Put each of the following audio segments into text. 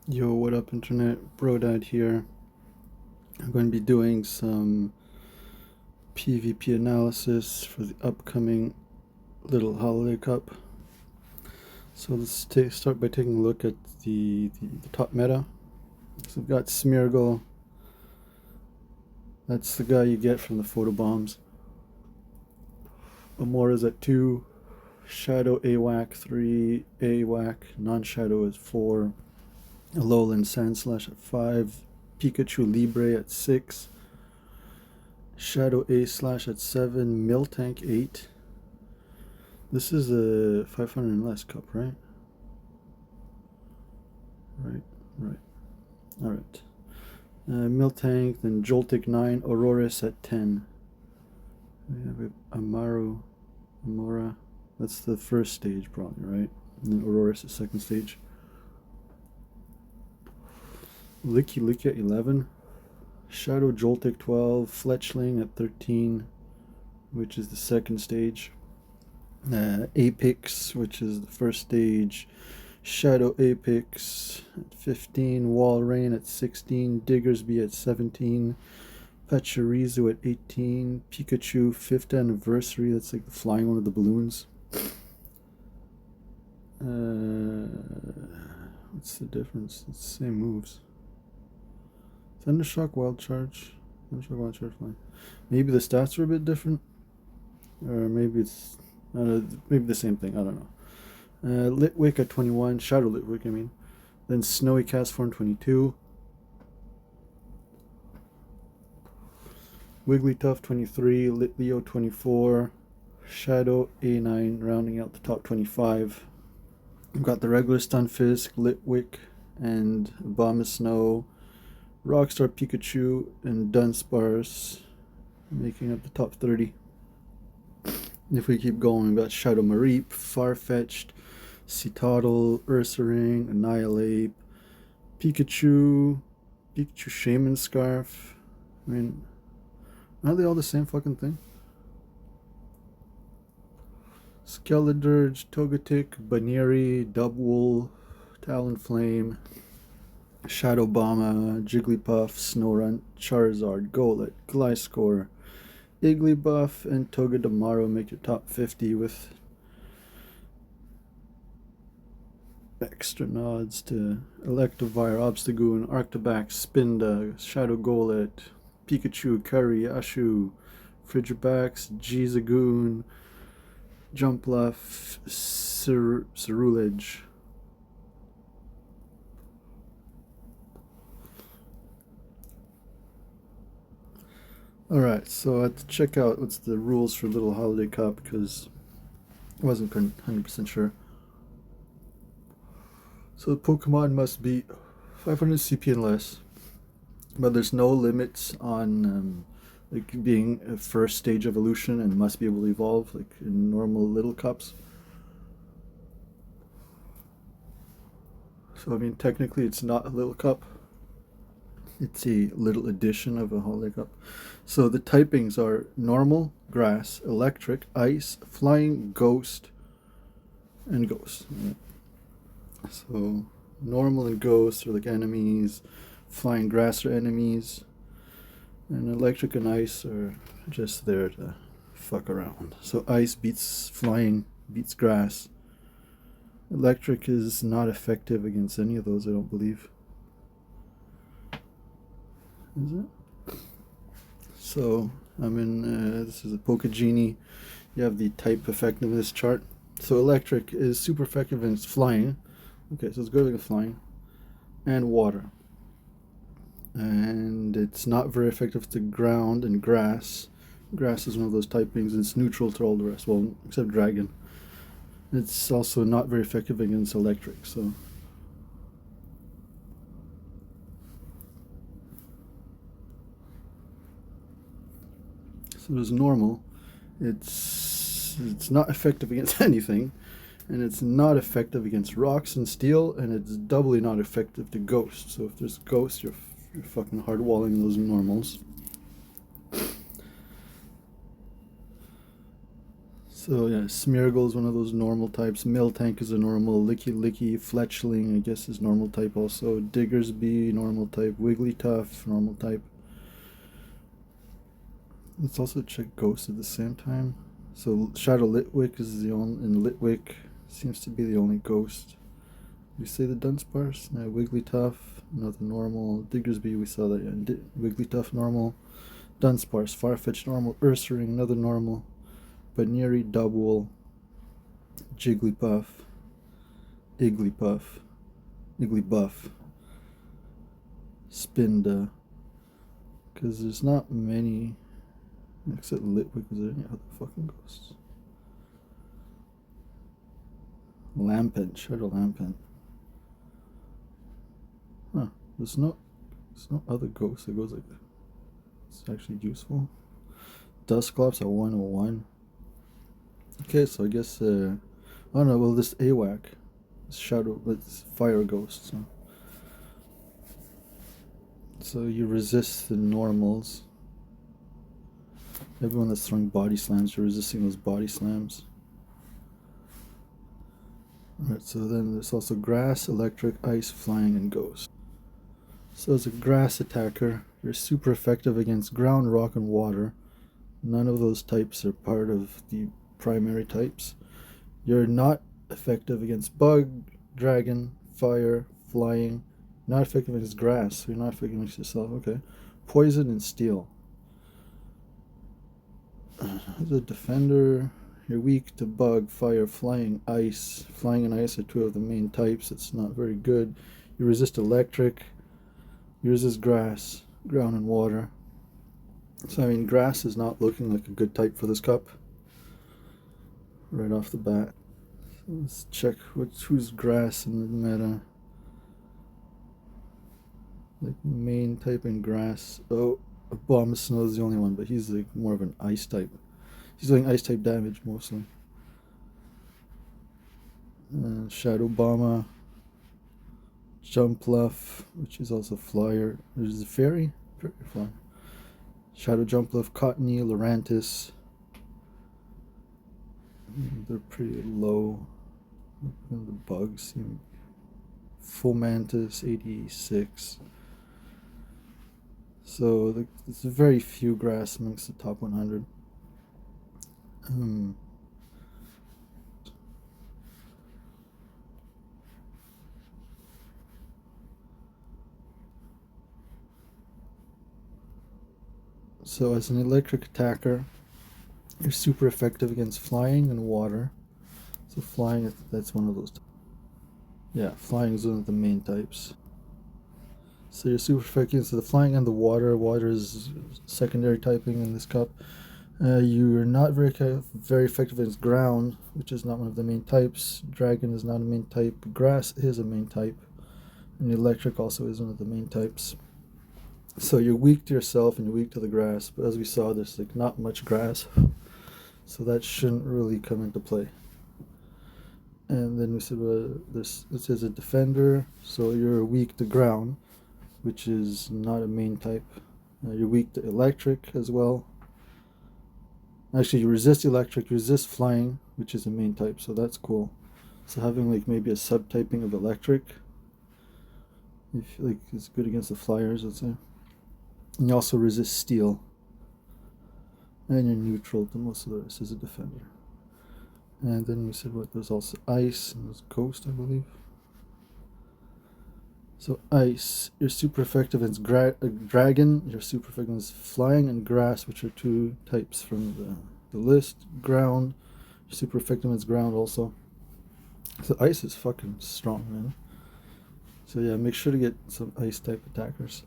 Yo, what up, internet? Brodad here. I'm going to be doing some PvP analysis for the upcoming Little Holiday Cup. So let's start by taking a look at the top meta. So we've got Smeargle. That's the guy you get from the photo bombs. Amora's at 2. Shadow AWAC 3. AWAC non-shadow is 4. Alolan Sandslash at 5. Pikachu Libre at 6. Shadow A slash at 7. Miltank 8. This is a 500 and less cup, right? Right. Alright. Miltank, then Joltik 9. Aurorus at 10. We have Amora. That's the first stage, probably, right? And then Aurorus is second stage. Licky at 11. Shadow Joltik 12. Fletchling at 13, which is the second stage. Apix, which is the first stage. Shadow Apix at 15. Walrein at 16. Diggersby at 17. Pachirisu at 18. Pikachu 5th anniversary. That's like the flying one of the balloons. What's the difference? It's the same moves. Thundershock, Wild Charge. Thundershock, Wild Charge, flying. Maybe the stats are a bit different. Or maybe it's maybe the same thing. I don't know. Litwick at 21. Shadow Litwick, I mean. Then Snowy Castform 22. Wigglytuff 23. Litleo 24. Shadow A9 rounding out the top 25. We've got the regular Stunfisk, Litwick, and Abomasnow, Rockstar Pikachu, and Dunsparce making up the top 30. If we keep going, we've got Shadow Mareep, Farfetch'd, Citadel, Ursaring, Annihilate, Pikachu Shaman Scarf. I mean, aren't they all the same fucking thing? Skeledirge, Togetic, Baneri, Dubwool, Talonflame, Shadowbama, Jigglypuff, Snorunt, Charizard, Golett, Gliscor, Igglybuff, and Togedemaru make your top 50 with extra nods to Electivire, Obstagoon, Arctobax, Spinda, Shadow Golett, Pikachu, Curry, Ashu, Frigibax, Gizagoon, Jumpluff, Cerulege. Alright, so I had to check out what's the rules for Little Holiday Cup because I wasn't 100% sure. So the Pokemon must be 500 CP and less, but there's no limits on like being a first stage evolution and must be able to evolve like in normal little cups. So I mean, technically it's not a little cup. It's a little edition of a Holiday Cup. So the typings are normal, grass, electric, ice, flying, ghost, and ghost. Right? So normal and ghost are like enemies, flying grass are enemies, and electric and ice are just there to fuck around. So ice beats flying, beats grass. Electric is not effective against any of those, I don't believe. Is it? So I'm in, this is a Pokegenie. You have the type effectiveness chart. So electric is super effective against flying. Okay, so it's good against flying. And water. And it's not very effective to ground and grass. Grass is one of those typings, and it's neutral to all the rest. Well, except dragon. It's also not very effective against electric, so there's normal. It's not effective against anything, and it's not effective against rocks and steel, and it's doubly not effective to ghost. So if there's ghost, you're fucking hardwalling those normals. So yeah, Smeargle is one of those normal types. Miltank is a normal. Licky Licky, Fletchling I guess is normal type also. Diggersby, normal type. Wigglytuff, normal type. Let's also check Ghost at the same time. So Shadow Litwick is the only, and Litwick seems to be the only ghost. We say the Dunsparce, now Wigglytuff, another normal. Diggersby, we saw that, yeah. Wigglytuff normal. Dunsparce, Farfetch normal. Ursaring, another normal. Baneri, Double, Jigglypuff, Igglybuff, Spinda. Because there's not many, except Litwick. Is there any other fucking ghosts? Lampent, Shadow Lampent. Huh, there's no other ghost that goes like that. It's actually useful. Dusclops at 101. Okay, so I guess, I don't know, well, this AWAC, this Shadow, it's Fire Ghost, so you resist the normals. Everyone that's throwing body slams, you're resisting those body slams. Alright, so then there's also Grass, Electric, Ice, Flying, and Ghost. So as a Grass attacker, you're super effective against Ground, Rock, and Water. None of those types are part of the primary types. You're not effective against Bug, Dragon, Fire, Flying. Not effective against Grass, so you're not effective against yourself. Okay. Poison and Steel. As a defender, you're weak to Bug, Fire, Flying, Ice. Flying and Ice are two of the main types. It's not very good. You resist Electric. You resist Grass, Ground, and Water. So I mean, Grass is not looking like a good type for this cup right off the bat. So let's check who's Grass in the meta. Like main type in Grass. Oh, Abomasnow is the only one, but he's like more of an Ice type. He's doing Ice type damage mostly. Shadow Bomber, Jumpluff, which is also Flyer. There's a Fairy Flyer. Shadow Jumpluff, Cottony, Lurantis. They're pretty low. The bugs seem. Fomantis, 86. So there's very few Grass amongst the top 100. So as an Electric attacker, you're super effective against Flying and Water. So Flying, that's one of those. Yeah, Flying is one of the main types. So you're super effective against the Flying and the Water. Water is secondary typing in this cup. You're not very effective against Ground, which is not one of the main types. Dragon is not a main type. Grass is a main type. And Electric also is one of the main types. So you're weak to yourself and you're weak to the Grass. But as we saw, there's like not much Grass. So that shouldn't really come into play. And then we said this is a defender, so you're weak to Ground, which is not a main type. You're weak to Electric as well. Actually, you resist Electric, you resist Flying, which is a main type, so that's cool. So having like maybe a subtyping of Electric, if like it's good against the Flyers, let's say. And you also resist Steel. And you're neutral to most of the rest as a defender. And then we said what, there's also Ice and there's Ghost, I believe. So Ice, you're super effective against Dragon, you're super effective against Flying and Grass, which are two types from the list. Ground, you're super effective against Ground also. So Ice is fucking strong, man. So yeah, make sure to get some Ice type attackers.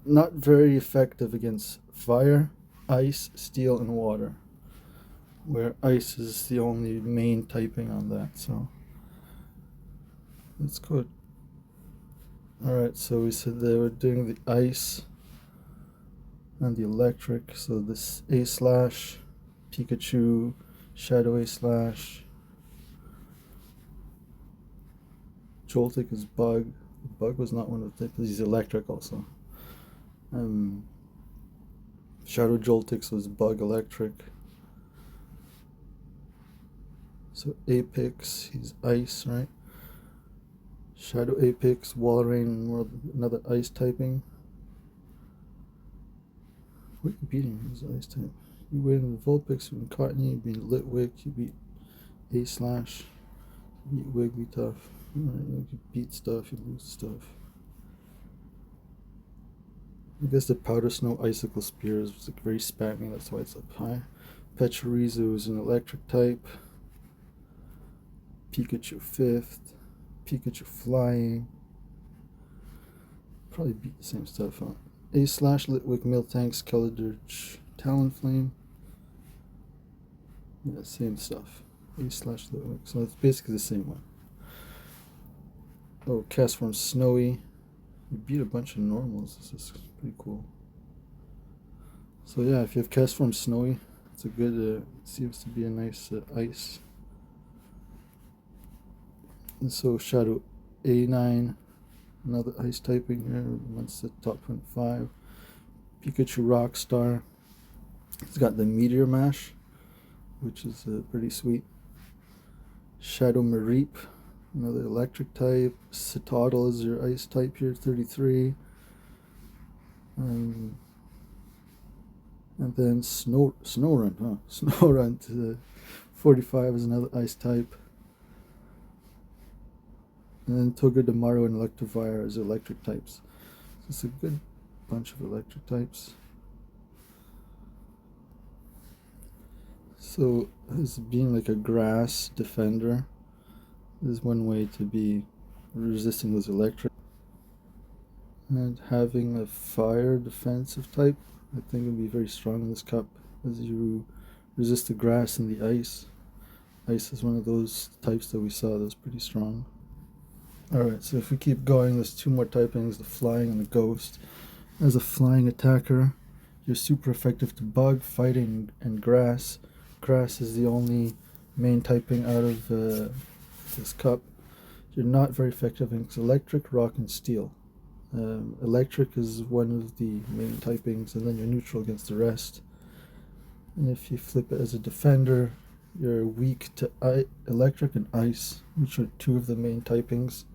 Not very effective against Fire, Ice, Steel, and Water, where Ice is the only main typing on that. So that's good. Alright, so we said they were doing the Ice and the Electric. So this A/, Pikachu, Shadow A/, Joltik is Bug. Bug was not one of the types, he's Electric also. Shadow Joltix was Bug Electric. So Apex, he's ice, right? Shadow Apex, Wall Rain, another ice typing. What are you beating as ice type? You win Vulpix, you win Cottony, you beat Litwick, you beat A/, you beat Wigglytuff. You beat stuff, you lose stuff. I guess the Powder Snow Icicle Spear is like very spammy, that's why it's up high. Pachirisu is an electric type. Pikachu 5th. Pikachu Flying. Probably beat the same stuff, huh? A/, Litwick, Miltank, Skeledurge, Talonflame. Yeah, same stuff. A/, Litwick. So it's basically the same one. Oh, Castform Snowy. You beat a bunch of normals. This is pretty cool. So yeah, if you have Castform Snowy, it's a good, seems to be a nice ice. And so Shadow A9, another ice typing here, once the top 25. Pikachu Rockstar. It's got the Meteor Mash, which is pretty sweet. Shadow Mareep, another electric type. Citadel is your ice type here, 33. And then Snorunt, huh? Snorunt, 45 is another ice type. And then Togedemaru and Electivire as electric types. So it's a good bunch of electric types. So as being like a grass defender is one way to be resisting those electric. And having a fire defensive type, I think would be very strong in this cup, as you resist the grass and the ice. Ice is one of those types that we saw that was pretty strong. Alright, so if we keep going, there's two more typings, the Flying and the Ghost. As a flying attacker, you're super effective to bug, fighting, and grass. Grass is the only main typing out of this cup. You're not very effective against electric, rock, and steel. Electric is one of the main typings, and then you're neutral against the rest. And if you flip it as a defender, you're weak to electric and ice, which are two of the main typings.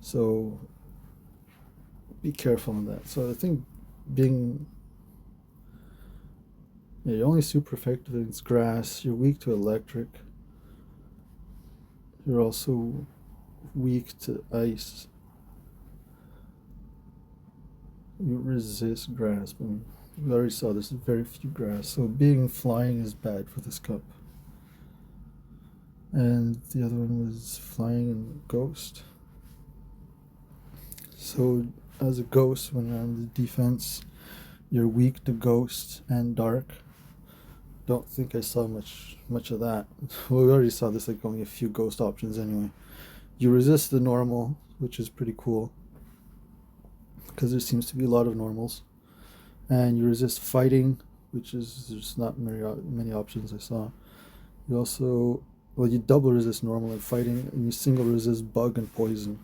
So be careful on that. So I think you're only super effective against grass, you're weak to electric, you're also weak to ice, you resist grass, but we already saw there's very few grass, so being flying is bad for this cup. And the other one was Flying and Ghost. So as a ghost, when you're on the defense, you're weak to ghost and dark. Don't think I saw much of that. Well, we already saw this, like only a few ghost options anyway. You resist the normal, which is pretty cool, because there seems to be a lot of normals. And you resist fighting, which is there's not many options I saw. You also, well, you double resist normal and fighting, and you single resist bug and poison.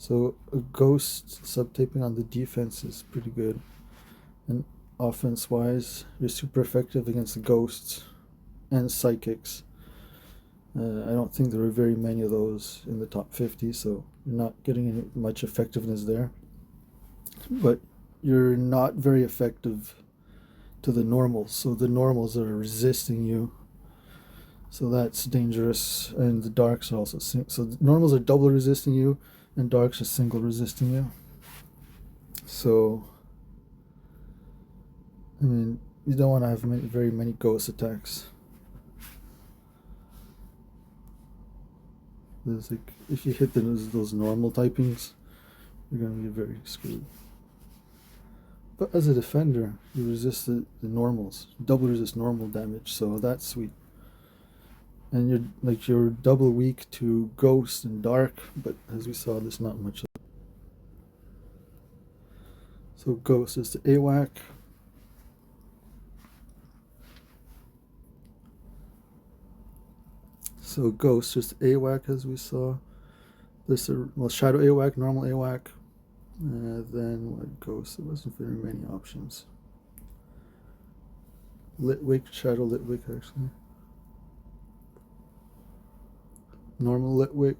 So a ghost subtyping on the defense is pretty good. And offense wise, you're super effective against the ghosts and psychics. I don't think there are very many of those in the top 50, so you're not getting much effectiveness there. But you're not very effective to the normals, so the normals are resisting you, so that's dangerous. And the darks are also so the normals are double resisting you, and darks are single resisting you. So I mean, you don't want to have very many ghost attacks. There's like, if you hit those normal typings, you're going to be very screwed. But as a defender, you resist the normals, double resist normal damage, so that's sweet. And you're double weak to ghost and dark, but as we saw, there's not much of it. So ghost is the AWAC. So ghost is the AWAC, as we saw. There's shadow AWAC, normal AWAC. Then what ghost? There wasn't very many options. Litwick, shadow Litwick actually. Normal Litwick.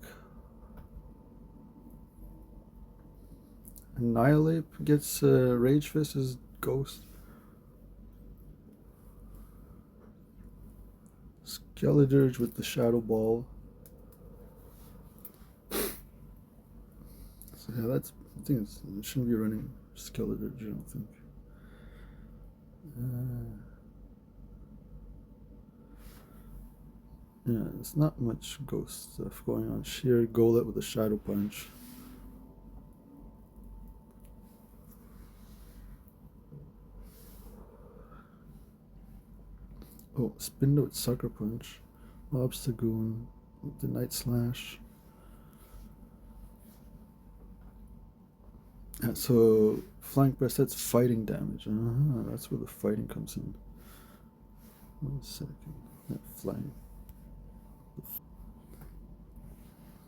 Annihilate gets Rage Fist as Ghost. Skeledirge with the Shadow Ball. So yeah, that's, I think it shouldn't be running Skeledirge, I don't think. Yeah, there's not much ghost stuff going on. Sheer Golett with a Shadow Punch. Oh, Spindo with Sucker Punch. Obstagoon with the Night Slash. Yeah, so Flank Breast, that's fighting damage. That's where the fighting comes in. 1 second. That flying.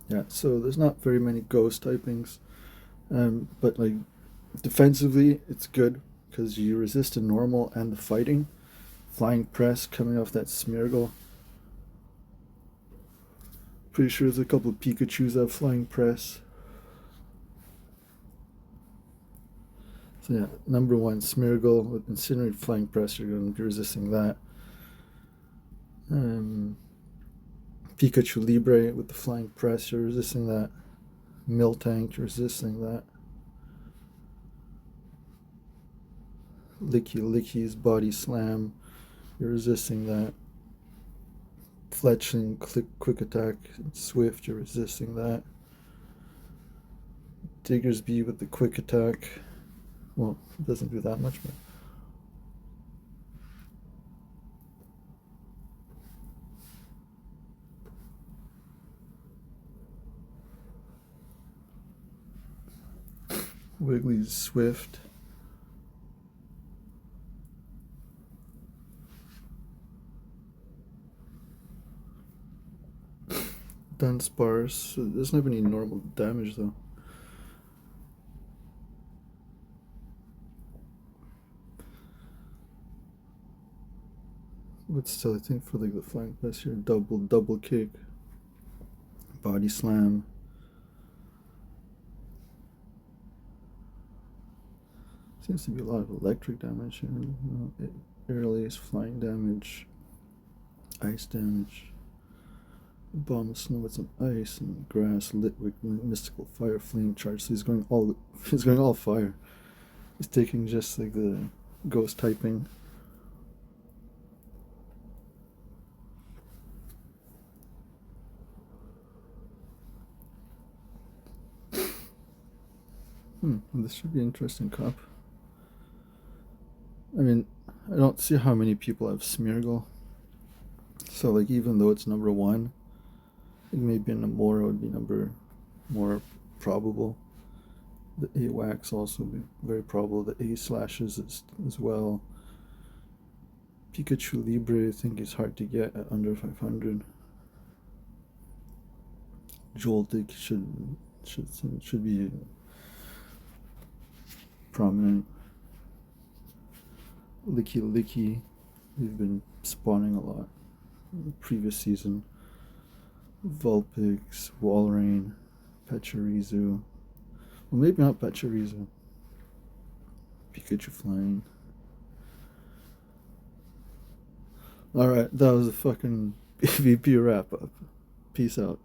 Yeah, so there's not very many ghost typings. But like defensively, it's good because you resist the normal and the fighting. Flying Press coming off that Smeargle. Pretty sure there's a couple of Pikachus that have Flying Press. So yeah, number 1, Smeargle with Incinerate Flying Press, you're going to be resisting that. Pikachu Libre with the Flying Press, you're resisting that. Miltank, you're resisting that. Licky's Body Slam, you're resisting that. Fletchling Quick Attack, Swift, you're resisting that. Diggersby with the Quick Attack. Well, it doesn't do that much, but Wiggly's Swift. Dunsparce. It doesn't have any normal damage though. But still, I think for like the Flying Press here, double kick, Body Slam. Seems to be a lot of electric damage here. Air Release, flying damage, ice damage. Bomb of Snow with some ice and grass, Litwick, Mystical Fire, Flame Charge. So he's going all fire. He's taking just like the ghost typing. This should be an interesting cup. I mean, I don't see how many people have Smeargle. So like even though it's number 1, I think maybe in the Mora would be more probable. The A-Wax also be very probable. The A-Slashes as well. Pikachu Libre I think is hard to get at under 500. Joltik should be prominent. Licky, we've been spawning a lot in the previous season. Vulpix, Walrein, Pachirisu. Well, maybe not Pachirisu. Pikachu Flying. Alright, that was a fucking PvP wrap up. Peace out.